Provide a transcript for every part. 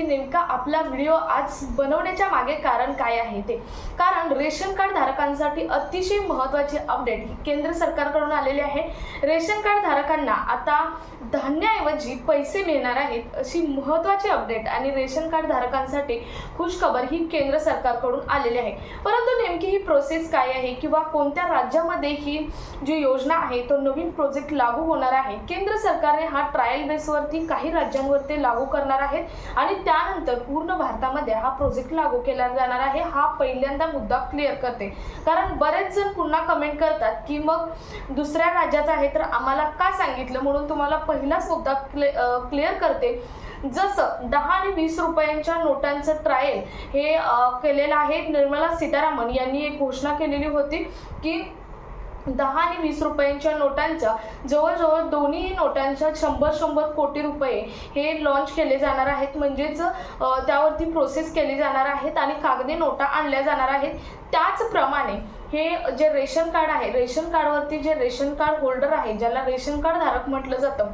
नेमका आपला व्हिडिओ आज बनवण्याच्या मागे कारण काय आहे ते। कारण रेशन कार्ड धारकांसाठी अतिशय महत्त्वाची अपडेट केंद्र सरकारकडून आलेली आहे। रेशन कार्ड धारकांना आता धान्याऐवजी पैसे मिळणार आहेत अशी महत्त्वाची अपडेट आणि रेशन कार्ड धारकांसाठी खुशखबर ही केंद्र सरकारकडून आलेली आहे। परंतु नेमकी ही प्रोसेस काय आहे किंवा कोणत्या राज्यामध्ये ही जी योजना आहे तो नवीन प्रोजेक्ट लागू होणार आहे। केंद्र सरकारने हा ट्रायल बेसवरती काही राज्यांवरती लागू करणार आहेत आणि त्यानंतर पूर्ण भारतामध्ये हा प्रोजेक्ट लागू केला जाणार आहे। हा पहिल्यांदा मुद्दा क्लिअर करते, कारण बरेच जण पुन्हा कमेंट करतात की मग दुसऱ्या राज्याचा आहे तर आम्हाला का सांगितलं, म्हणून तुम्हाला पहिलाच मुद्दा क्लिअर करते। जसं 10 आणि 20 रुपयांच्या नोटांचं ट्रायल हे केलेलं आहे। निर्मला सीतारामन यांनी एक घोषणा केलेली होती की 10 आणि 20 रुपयांच्या नोटांच्या जवळजवळ दोन्ही नोटांच्या 100 कोटी रुपये हे लॉन्च केले जाणार आहेत। म्हणजेच त्यावरती प्रोसेस केली जाणार आहेत आणि कागदी नोटा आणल्या जाणार आहेत। त्याचप्रमाणे हे जे रेशन कार्ड आहे, रेशन कार्डवरती जे रेशन कार्ड होल्डर आहे, ज्याला रेशन कार्ड धारक म्हटलं जातं,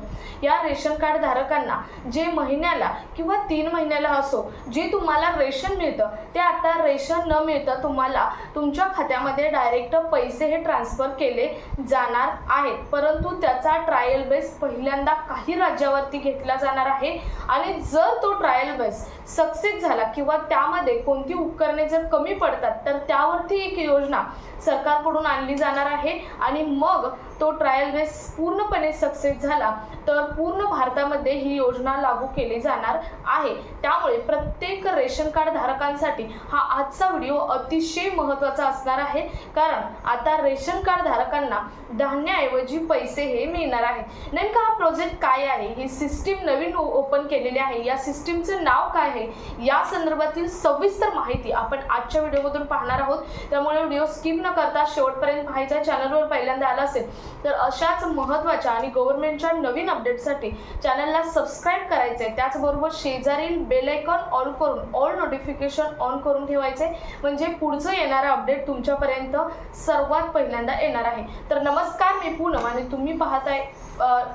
या रेशन कार्ड धारकांना जे महिन्याला किंवा 3 महिन्याला असो जे तुम्हाला रेशन मिळतं ते आता रेशन न मिळता तुम्हाला तुमच्या खात्यामध्ये डायरेक्ट पैसे हे ट्रान्सफर केले जाणार आहेत। परंतु त्याचा ट्रायल बेस पहिल्यांदा काही राज्यावरती घेतला जाणार आहे आणि जर तो ट्रायल बेस सक्सेस झाला किंवा त्यामध्ये कोणती उपकरणे जर कमी पडतात तर त्यावरती एक योजना सरकारकडून आणली जाणार आहे आणि मग तो ट्रायल बेस पूर्णपणे सक्सेस झाला तर पूर्ण भारतामध्ये ही योजना लागू केली जाणार आहे। त्यामुळे प्रत्येक रेशन कार्ड धारकांसाठी हा आजचा व्हिडिओ अतिशय महत्त्वाचा असणार आहे, कारण आता रेशन कार्ड धारकांना धान्याऐवजी पैसे हे मिळणार आहेत। नेमका हा प्रोजेक्ट काय आहे, ही सिस्टीम नवीन ओपन केलेली आहे, या सिस्टीमचं नाव काय आहे, या संदर्भातील सविस्तर माहिती आपण आजच्या व्हिडिओमधून पाहणार आहोत। त्यामुळे व्हिडिओ स्किप न करता शेवटपर्यंत पाहायचा। चॅनलवर पहिल्यांदा आला असेल तर अशाच महत्त्वाच्या आणि गव्हर्नमेंटच्या नवीन अपडेटसाठी चॅनलला सबस्क्राईब करायचे, त्याचबरोबर शेजारील बेल आयकॉन ऑन करून ऑल नोटिफिकेशन ऑन करून ठेवायचे, म्हणजे पुढचं येणारं अपडेट तुमच्यापर्यंत सर्वात पहिल्यांदा येणार आहे। तर नमस्कार, मी पूनम आणि तुम्ही पाहताय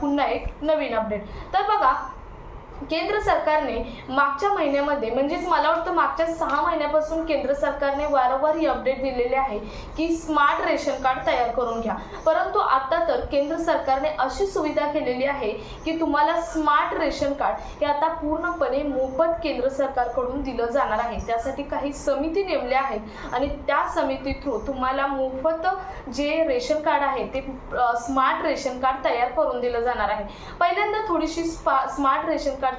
पुन्हा एक नवीन अपडेट। तर बघा, केंद्र सरकारने मागच्या महिन्यामध्ये म्हणजेच मला वाटतं मागच्या 6 महिन्यापासून केंद्र सरकारने वारंवार ही अपडेट दिलेली आहे की स्मार्ट रेशन कार्ड तयार करून घ्या। परंतु आता तर केंद्र सरकारने अशी सुविधा केलेली आहे की तुम्हाला स्मार्ट रेशन कार्ड हे आता पूर्णपणे मोफत केंद्र सरकारकडून दिलं जाणार आहे। त्यासाठी काही समिती नेमल्या आहेत आणि त्या समिती थ्रू तुम्हाला मोफत जे रेशन कार्ड आहे ते स्मार्ट रेशन कार्ड तयार करून दिलं जाणार आहे। पहिल्यांदा थोडीशी स्मार्ट रेशन कार्डची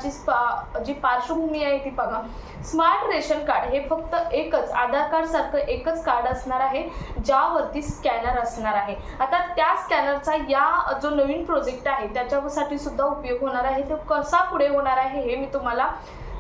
जी पार्श्वभूमी आहे ती बघा। स्मार्ट रेशन कार्ड हे फक्त एकच आधार कार्ड सारखं एकच कार्ड असणार आहे ज्यावरती स्कॅनर असणार आहे। आता त्या स्कॅनरचा या जो नवीन प्रोजेक्ट आहे त्याच्यासाठी सुद्धा उपयोग होणार आहे। तो कसा पुढे होणार आहे हे मी तुम्हाला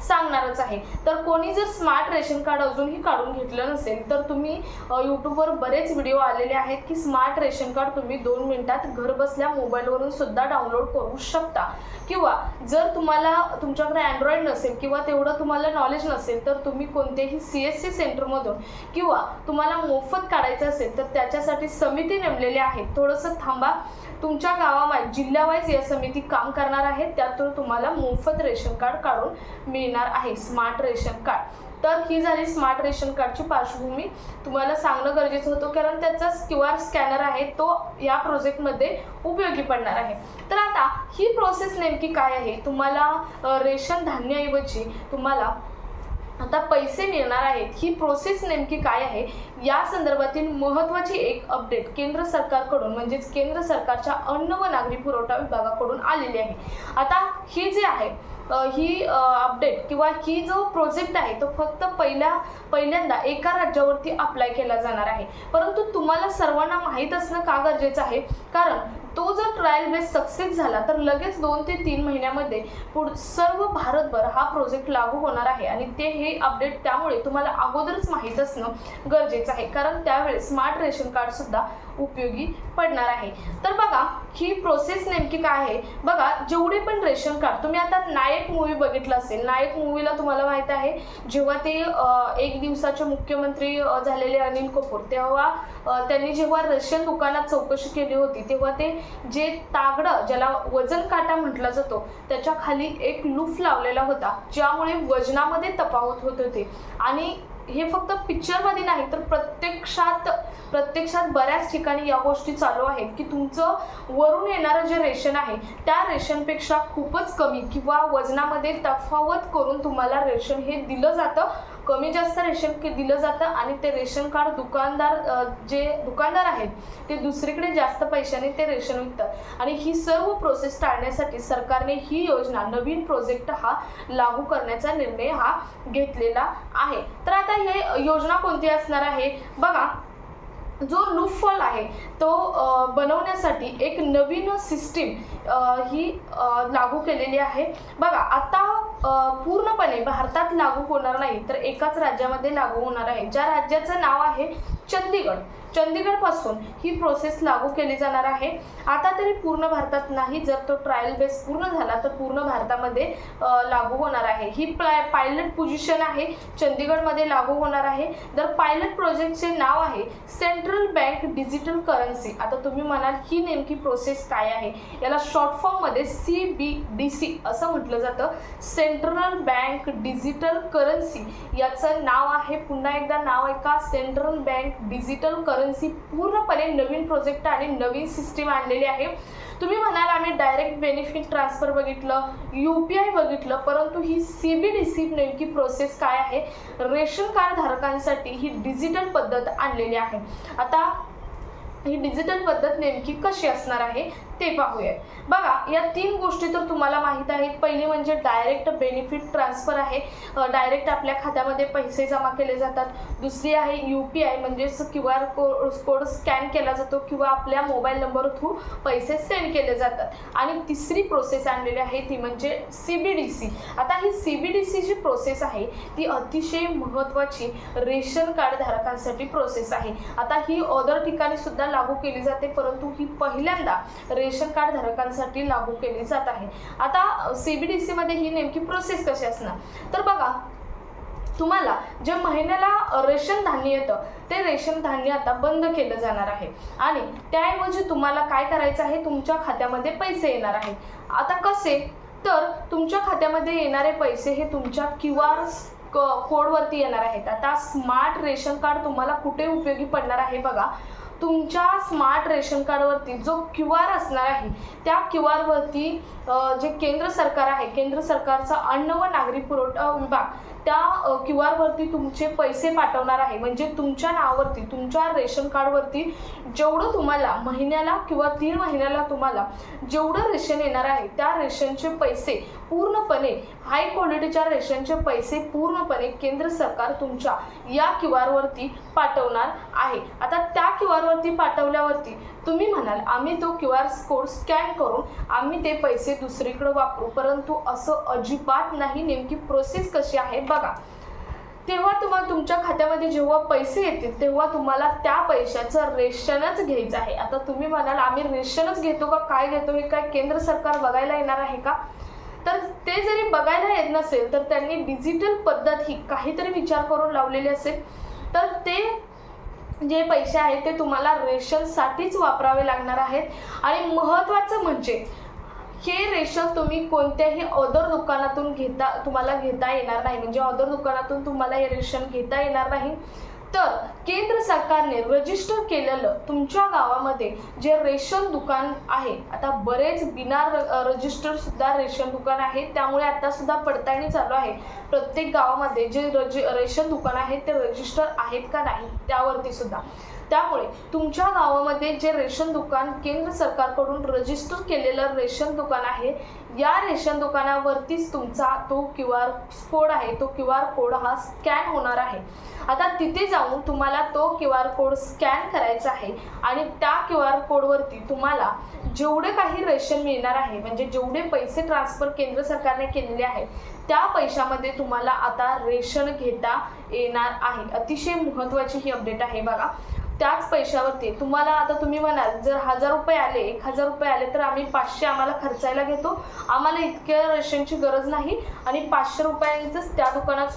सांगणारच आहे। तर कोणी जर स्मार्ट रेशन कार्ड अजूनही काढून घेतलं नसेल तर तुम्ही यूट्यूबवर बरेच व्हिडिओ आलेले आहेत की स्मार्ट रेशन कार्ड तुम्ही 2 मिनिटात घर बसल्या मोबाईलवरून सुद्धा डाउनलोड करू शकता। किंवा जर तुम्हाला तुमच्याकडे अँड्रॉइड नसेल किंवा तेवढं तुम्हाला नॉलेज नसेल तर तुम्ही कोणत्याही CSC सेंटरमधून किंवा तुम्हाला मोफत काढायचं असेल तर त्याच्यासाठी समिती नेमलेली आहे। थोडंसं थांबा, तुमच्या गावामध्ये जिल्हावाईज या समिती काम करणार आहेत, त्यातून तुम्हाला मोफत रेशन कार्ड काढून मिळणार आहे, स्मार्ट रेशन कार्ड। तर ही झाली स्मार्ट रेशन कार्डची पार्श्वभूमी, तुम्हाला सांगणं गरजेचं होतं कारण त्याचा QR स्कॅनर आहे तो या प्रोजेक्टमध्ये उपयोगी पडणार आहे। तर आता ही प्रोसेस नेमकी काय आहे, तुम्हाला रेशन धान्याऐवजी तुम्हाला आता पैसे मिळणार आहेत, ही प्रोसेस नेमकी काय आहे या संदर्भातील महत्त्वाची एक अपडेट केंद्र सरकारकडून म्हणजेच केंद्र सरकारच्या अन्न व नागरी पुरवठा विभागाकडून आलेली आहे। आता ही जी आहे ही अपडेट किंवा ही जो प्रोजेक्ट आहे तो फक्त पहिल्यांदा एका राज्यावरती अप्लाय केला जाणार आहे। परंतु तुम्हाला सर्वांना माहीत असणं का गरजेचं आहे, कारण तो जर ट्रायल बेस सक्सेस झाला तर लगेच 2 ते 3 महिन्यामध्ये सर्व भारतभर हा प्रोजेक्ट लागू होणार आहे आणि ते हे अपडेट त्यामुळे तुम्हाला अगोदरच माहीत असणं गरजेचं आहे, कारण त्यावेळेस स्मार्ट रेशन कार्ड सुद्धा उपयोगी पडणार आहे। तर बघा ही प्रोसेस नेमकी काय आहे बघा, जेवढे पण रेशन कार्ड तुम्ही आता नायक मूवी बघितलं असेल, नायक मूवीला तुम्हाला माहित आहे जेव्हा ते एक दिवसाचे मुख्यमंत्री झालेले अनिल कपूर, तेव्हा त्यांनी जेव्हा रेशन दुकानात चौकशी केली होती तेव्हा ते जे तागडं ज्याला वजन काटा म्हटलं जातो त्याच्या खाली एक लूफ लावलेला होता, ज्यामुळे वजनामध्ये तफावत होत होते। आणि हे फक्त पिक्चरमध्ये नाही तर प्रत्यक्षात बऱ्याच ठिकाणी या गोष्टी चालू आहेत की तुमचं वरून येणारं जे रेशन आहे त्या रेशनपेक्षा खूपच कमी किंवा वजनामध्ये तफावत करून तुम्हाला रेशन हे दिलं जातं, कमी जास्त रेशन दिलं जातं आणि ते रेशन कार्ड दुकानदार आहेत ते दुसरीकडे जास्त पैशाने ते रेशन विकतात। आणि ही सर्व प्रोसेस टाळण्यासाठी सरकारने ही योजना, नवीन प्रोजेक्ट हा लागू करण्याचा निर्णय हा घेतलेला आहे। तर आता ही योजना कोणती असणार आहे बघा, जो लूपहोल आहे तो बनवण्यासाठी एक नवीन सिस्टीम ही लागू केलेली आहे। बघा आता पूर्णपणे भारतात लागू होणार नाही तर एकाच राज्यामध्ये लागू होणार आहे, ज्या राज्याचं नाव आहे चंदीगड। चंदीगडपासून ही प्रोसेस लागू केली जाणार आहे। आता तरी पूर्ण भारतात नाही, जर तो ट्रायल बेस पूर्ण झाला तर पूर्ण भारतामध्ये लागू होणार आहे। ही पायलट पोझिशन आहे, चंदीगडमध्ये लागू होणार आहे। तर पायलट प्रोजेक्टचे नाव आहे सेंट्रल बँक डिजिटल करन्सी। आता तुम्ही म्हणाल ही नेमकी प्रोसेस काय आहे, याला शॉर्ट फॉर्म मध्ये CBDC असं म्हटलं जातं, सेंट्रल बँक डिजिटल करन्सी याचं नाव आहे। पुन्हा एकदा नाव ऐका, सेंट्रल बँक डिजिटल करन्सी। पूर्णपणे नवीन प्रोजेक्ट आणि नवीन सिस्टीम आणलेली आहे। तुम्ही म्हणाल आम्ही डायरेक्ट बेनिफिट ट्रान्सफर बघितलं, UPI बघितलं, परंतु ही CBDC नेमकी प्रोसेस काय आहे, रेशन कार्ड धारकांसाठी ही डिजिटल पद्धत आणलेली आहे। आता ही डिजिटल पद्धत नेमकी कशी असणार आहे ते पाहूया। बघा या 3 गोष्टी तर तुम्हाला माहित आहेत। पहिली म्हणजे डायरेक्ट बेनिफिट ट्रान्सफर आहे, डायरेक्ट आपल्या खात्यामध्ये पैसे जमा केले जातात। दुसरी आहे UPI म्हणजेच QR कोड स्कॅन केला जातो किंवा आपल्या मोबाईल नंबर थ्रू पैसे सेंड केले जातात। आणि तिसरी प्रोसेस आणलेली आहे ती म्हणजे CBDC। आता ही CBDC जी प्रोसेस आहे ती अतिशय महत्त्वाची रेशन कार्ड धारकांसाठी प्रोसेस आहे। आता ही अदर ठिकाणी सुद्धा लागू केली जाते, परंतु ही पहिल्यांदा रेशन कार्ड धारकांसाठी लागू केली जात आहे। आता CBDC मध्ये ही नेमकी प्रोसेस कशी असणार तर बघा, तुम्हाला जे महिन्याला रेशन धान्य येतं ते रेशन धान्य आता बंद केलं जाणार आहे आणि त्याऐवजी तुम्हाला काय करायचं आहे, तुमच्या खात्यामध्ये पैसे येणार आहेत। आता कसे तर तुमच्या खात्यामध्ये येणारे पैसे हे तुमच्या QR कोडवरती येणार आहेत। आता स्मार्ट रेशन कार्ड तुम्हाला कुठे उपयोगी पडणार आहे बघा, तुमच्या स्मार्ट रेशन कार्डवरती जो QR असणार आहे त्या QR वरती जे केंद्र सरकार आहे, केंद्र सरकारचा अन्न व नागरी पुरवठा विभाग त्या QR वरती तुमचे पैसे पाठवणार आहे। म्हणजे तुमच्या नावावरती, तुमच्या रेशन कार्डवरती जेवढं तुम्हाला महिन्याला किंवा 3 महिन्याला तुम्हाला जेवढं रेशन येणार आहे त्या रेशनचे पैसे पूर्णपणे, हाय क्वालिटीच्या रेशनचे पैसे पूर्णपणे केंद्र सरकार तुमच्या या QR वरती पाठवणार आहे। आता त्या QR वरती पाठवल्यावरती तुम्ही म्हणाल आम्ही तो QR कोड स्कॅन करून आम्ही ते पैसे दुसरीकडे वापरू, परंतु असं अजिबात नाही। नेमकी प्रोसेस कशी आहे बघा, तेव्हा तुम्हाला तुमच्या खात्यामध्ये जेव्हा पैसे येतील तेव्हा तुम्हाला त्या पैशाचं रेशनच घ्यायचं आहे। आता तुम्ही म्हणाल आम्ही रेशनच घेतो का, काय घेतो, हे काय केंद्र सरकार बघायला येणार आहे का? तर ते जरी बघायला येत नसेल तर त्यांनी डिजिटल पद्धत ही काहीतरी विचार करून लावलेली असेल, तर ते जे पैसे आहेत ते तुम्हाला रेशनसाठीच वापरावे लागणार आहेत। आणि महत्त्वाचं म्हणजे हे रेशन तुम्ही कोणत्याही अदर दुकानातून तुम्हाला घेता येणार नाही, म्हणजे अदर दुकानातून तुम्हाला हे रेशन घेता येणार नाही। तर केंद्र सरकारने रजिस्टर केलेलं तुमच्या गावामध्ये जे रेशन दुकान आहे, आता बरेच बिना रजिस्टर सुद्धा रेशन दुकान आहे, त्यामुळे आता सुद्धा पडताळणी चालू आहे प्रत्येक गावामध्ये जे रेशन दुकान आहे ते रजिस्टर आहेत का नाही त्यावरती सुद्धा। त्यामुळे तुमच्या गावामध्ये जे रेशन दुकान केंद्र सरकारकडून रजिस्टर केलेलं रेशन दुकान आहे, या रेशन दुकानावरतीच तुमचा तो QR कोड आहे, तो QR कोड हा स्कॅन होणार आहे। आता तिथे जाऊन तुम्हाला तो QR कोड स्कॅन करायचा आहे आणि त्या QR कोडवरती तुम्हाला जेवढे काही रेशन मिळणार आहे, म्हणजे जेवढे पैसे ट्रान्सफर केंद्र सरकारने केलेले आहेत त्या पैशामध्ये तुम्हाला आता रेशन घेता येणार आहे। अतिशय महत्त्वाची ही अपडेट आहे बघा। त्याच पैशावरती तुम्हाला, आता तुम्ही म्हणाल जर 1000 रुपये आले, 1000 रुपये आले तर आम्ही 500 आम्हाला खर्चायला घेतो, आम्हाला इतक्या रेशनची गरज नाही आणि 500 रुपयांचंच त्या दुकानात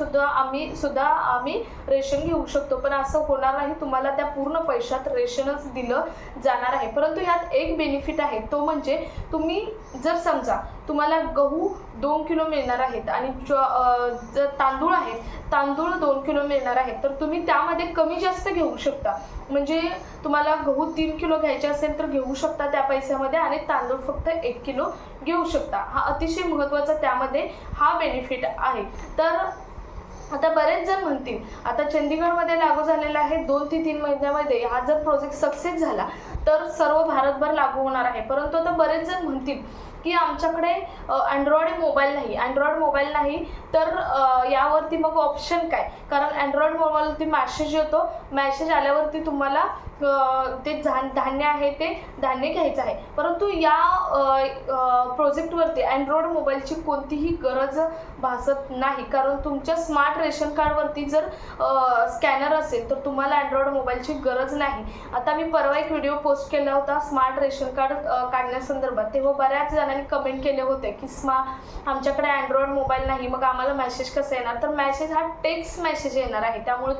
सुद्धा आम्ही रेशन घेऊ शकतो. पण असं होणार नाही, तुम्हाला त्या पूर्ण पैशात रेशनच दिलं जाणार आहे. परंतु यात एक बेनिफिट आहे, तो म्हणजे तुम्ही जर समजा तुम्हाला गहू 2 किलो मिळणार आहेत आणि जर तांदूळ आहेत, तांदूळ 2 किलो मिळणार आहेत, तर तुम्ही त्यामध्ये कमी जास्त घेऊ शकता. म्हणजे तुम्हाला गहू 3 किलो घ्यायचे असेल तर घेऊ शकता त्या पैशामध्ये आणि तांदूळ फक्त 1 किलो घेऊ शकता. हा अतिशय महत्त्वाचा त्यामध्ये हा बेनिफिट आहे. तर आता बरेच जण म्हणतील, आता चंदीगडमध्ये लागू झालेला आहे, 2 ते 3 महिन्यामध्ये हा जर प्रोजेक्ट सक्सेस झाला तर सर्व भारतभर लागू होणार आहे. परंतु आता बरेच जण म्हणतील की आमच्याकडे अँड्रॉइड मोबाईल नाही तर यावरती मग ऑप्शन काय? कारण अँड्रॉइड मोबाईलवरती मॅसेज येतो, मॅसेज आल्यावरती तुम्हाला ते धान्य आहे ते धान्य घ्यायचं आहे. परंतु या प्रोजेक्टवरती अँड्रॉइड मोबाईलची कोणतीही गरज भासत नाही, कारण तुमच्या स्मार्ट रेशन कार्डवरती जर स्कॅनर असेल तर तुम्हाला अँड्रॉइड मोबाईलची गरज नाही. आता मी परवा एक व्हिडिओ पोस्ट केला होता स्मार्ट रेशन कार्ड काढण्यासंदर्भात, तेव्हा बऱ्याच जणांनी कमेंट केले होते की आमच्याकडे अँड्रॉइड मोबाईल नाही, मग आम्हाला मेसेज कसा येणार? तर मेसेज हा टेक्स्ट मेसेज येणार आहे, त्यामुळे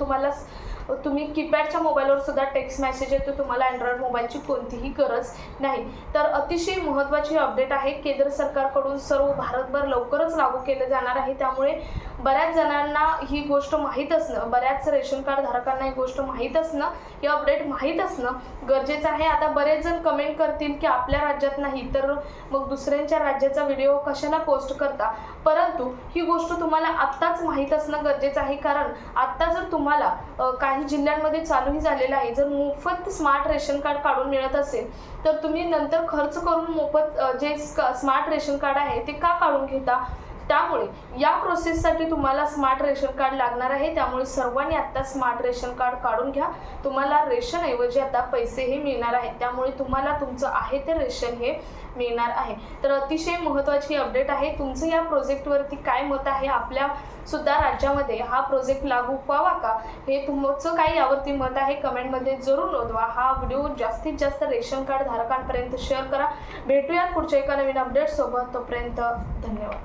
तुम्ही कीपॅडच्या मोबाईलवर सुद्धा टेक्स्ट मेसेज येतो, तुम्हाला अँड्रॉइड मोबाईलची कोणतीही गरज नाही. तर अतिशय महत्त्वाची अपडेट आहे, केंद्र सरकारकडून सर्व भारतभर लवकरच लागू केले जाणार आहे. त्यामुळे बऱ्याच जणांना ही गोष्ट माहीत असणं, बऱ्याच रेशन कार्ड धारकांना ही गोष्ट माहीत असणं, ही अपडेट माहीत असणं गरजेचं आहे. आता बरेच जण कमेंट करतील की आपल्या राज्यात नाही तर मग दुसऱ्यांच्या राज्याचा व्हिडिओ कशाला पोस्ट करता? परंतु ही गोष्ट तुम्हाला आत्ताच माहीत असणं गरजेचं आहे, कारण आत्ता जर तुम्हाला काही जिल्ह्यांमध्ये चालूही झालेलं आहे, जर मोफत स्मार्ट रेशन कार्ड काढून मिळत असेल तर तुम्ही नंतर खर्च करून मोफत जे स्मार्ट रेशन कार्ड आहे ते का काढून घेता? त्यामुळे या प्रोसेससाठी तुम्हाला स्मार्ट रेशन कार्ड लागणार आहे. त्यामुळे सर्वांनी आता स्मार्ट रेशन कार्ड काढून घ्या, तुम्हाला रेशनऐवजी आता पैसे हे मिळणार आहेत, त्यामुळे तुम्हाला तुमचं आहे ते रेशन हे मिळणार आहे. तर अतिशय महत्त्वाची अपडेट आहे. तुमचं या प्रोजेक्टवरती काय मत आहे? आपल्या सुद्धा राज्यामध्ये हा प्रोजेक्ट लागू व्हावा का, हे तुमचं काय यावरती मत आहे कमेंटमध्ये जरूर नोंदवा. हा व्हिडिओ जास्तीत जास्त रेशन कार्ड धारकांपर्यंत शेअर करा. भेटूयात पुढच्या एका नवीन अपडेट सोबत, तोपर्यंत धन्यवाद.